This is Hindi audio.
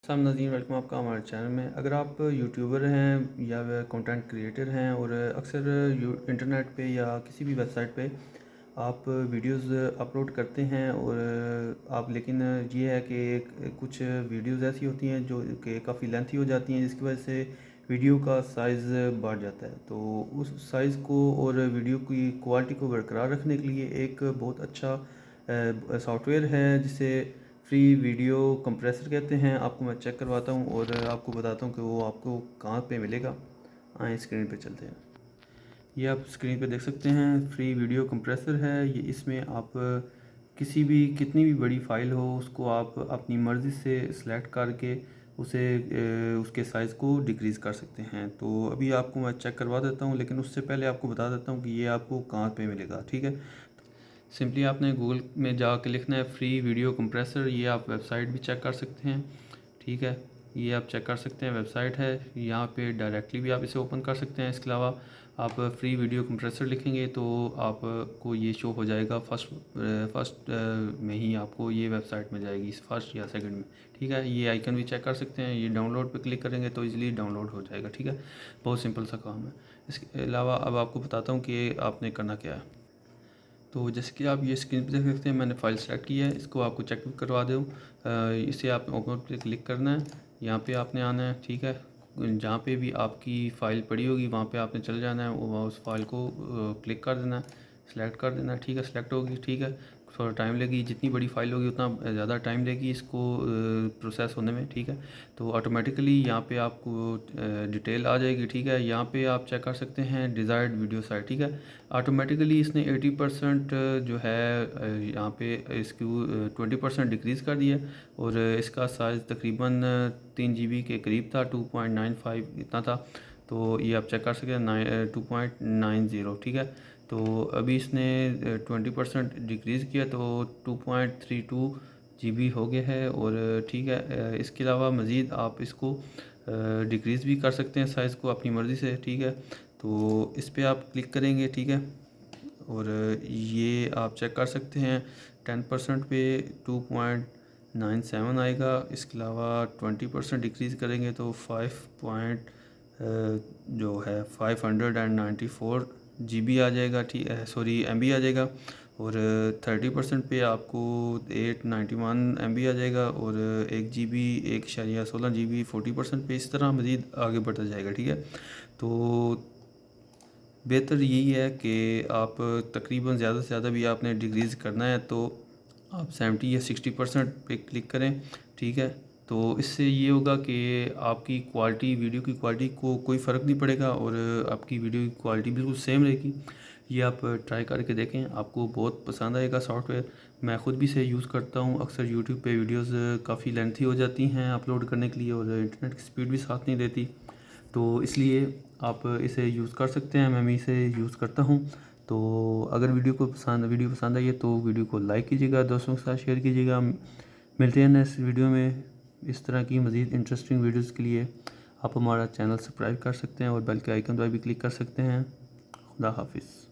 अस्सलाम नाज़रीन, वेलकम आपका हमारे चैनल में। अगर आप यूट्यूबर हैं या कंटेंट क्रिएटर हैं और अक्सर इंटरनेट पे या किसी भी वेबसाइट पे आप वीडियोस अपलोड करते हैं और आप लेकिन ये है कि कुछ वीडियोस ऐसी होती हैं जो कि काफ़ी लेंथी हो जाती हैं, जिसकी वजह से वीडियो का साइज़ बढ़ जाता है। तो उस साइज़ को और वीडियो की क्वालिटी को बरकरार रखने के लिए एक बहुत अच्छा सॉफ्टवेयर है जिसे फ्री वीडियो कंप्रेसर कहते हैं। आपको मैं चेक करवाता हूँ और आपको बताता हूँ कि वो आपको कहाँ पे मिलेगा। आए स्क्रीन पे चलते हैं। ये आप स्क्रीन पे देख सकते हैं, फ्री वीडियो कंप्रेसर है ये। इसमें आप किसी भी कितनी भी बड़ी फ़ाइल हो उसको आप अपनी मर्ज़ी से सिलेक्ट करके उसे उसके साइज़ को डिक्रीज़ कर सकते हैं। तो अभी आपको मैं चेक करवा देता हूँ, लेकिन उससे पहले आपको बता देता हूँ कि ये आपको कहाँ पे मिलेगा। ठीक है, सिंपली आपने गूगल में जाके लिखना है फ्री वीडियो कंप्रेसर। ये आप वेबसाइट भी चेक कर सकते हैं। ठीक है, ये आप चेक कर सकते हैं, वेबसाइट है। यहाँ पे डायरेक्टली भी आप इसे ओपन कर सकते हैं। इसके अलावा आप फ्री वीडियो कंप्रेसर लिखेंगे तो आपको ये शो हो जाएगा फर्स्ट में ही आपको ये वेबसाइट में जाएगी, फर्स्ट या सेकंड में। ठीक है, ये आइकन भी चेक कर सकते हैं। ये डाउनलोड पे क्लिक करेंगे तो इजीली डाउनलोड हो जाएगा। ठीक है, बहुत सिंपल सा काम है। इसके अलावा अब आपको बताता हूँ कि आपने करना क्या है। तो जैसे कि आप ये स्क्रीन पे देख सकते हैं, मैंने फ़ाइल सेलेक्ट की है। इसको आपको चेक करवा दूँ, इसे आप ओपन पे क्लिक करना है। यहाँ पे आपने आना है। ठीक है, जहाँ पे भी आपकी फ़ाइल पड़ी होगी वहाँ पे आपने चले जाना है, वो उस फाइल को क्लिक कर देना है, सेलेक्ट कर देना है। ठीक है, सेलेक्ट होगी। ठीक है, थोड़ा टाइम लगेगी, जितनी बड़ी फ़ाइल होगी उतना ज़्यादा टाइम लेगी इसको प्रोसेस होने में। ठीक है, तो ऑटोमेटिकली यहाँ पे आपको डिटेल आ जाएगी। ठीक है, यहाँ पे आप चेक कर सकते हैं डिज़ायर्ड वीडियो साइज। ठीक है, ऑटोमेटिकली इसने 80% जो है यहाँ पे इसको 20% डिक्रीज़ कर दिया और इसका साइज़ तकरीबन 3 GB के करीब था, 2.95 इतना था। तो ये आप चेक कर सकते हैं 2.90। ठीक है, तो अभी इसने 20% डिक्रीज़ किया तो 2.32 GB हो गया है। और ठीक है, इसके अलावा मज़ीद आप इसको डिक्रीज़ भी कर सकते हैं साइज़ को अपनी मर्ज़ी से। ठीक है, तो इस पर आप क्लिक करेंगे। ठीक है, और ये आप चेक कर सकते हैं 10% पे 2.97 आएगा। इसके अलावा 20% डिक्रीज़ करेंगे तो 5 पॉइंट जो है 594 GB आ जाएगा। ठीक है, सॉरी MB आ जाएगा। और 30% पे आपको 891 MB आ जाएगा। और 1 GB 1.16 GB 40% पे इस तरह मज़ीद आगे बढ़ता जाएगा। ठीक है, तो बेहतर यही है कि आप तकरीबन ज़्यादा से ज़्यादा भी आपने डिक्रीज़ करना है तो आप 70 या 60% पे क्लिक करें। ठीक है, तो इससे ये होगा कि आपकी क्वालिटी, वीडियो की क्वालिटी को कोई फ़र्क नहीं पड़ेगा और आपकी वीडियो की क्वालिटी बिल्कुल सेम रहेगी। ये आप ट्राई करके देखें, आपको बहुत पसंद आएगा सॉफ्टवेयर। मैं ख़ुद भी इसे यूज़ करता हूँ। अक्सर यूट्यूब पे वीडियोस काफ़ी लेंथी हो जाती हैं अपलोड करने के लिए और इंटरनेट की स्पीड भी साथ नहीं देती, तो इसलिए आप इसे यूज़ कर सकते हैं। मैं भी इसे यूज़ करता हूँ। तो अगर वीडियो पसंद आई है तो वीडियो को लाइक कीजिएगा, दोस्तों के साथ शेयर कीजिएगा। मिलते हैं नेक्स्ट वीडियो में। इस तरह की मज़ीद इंटरेस्टिंग वीडियोज़ के लिए आप हमारा चैनल सब्सक्राइब कर सकते हैं और बेल के आइकन पर भी क्लिक कर सकते हैं। खुदा हाफिज़।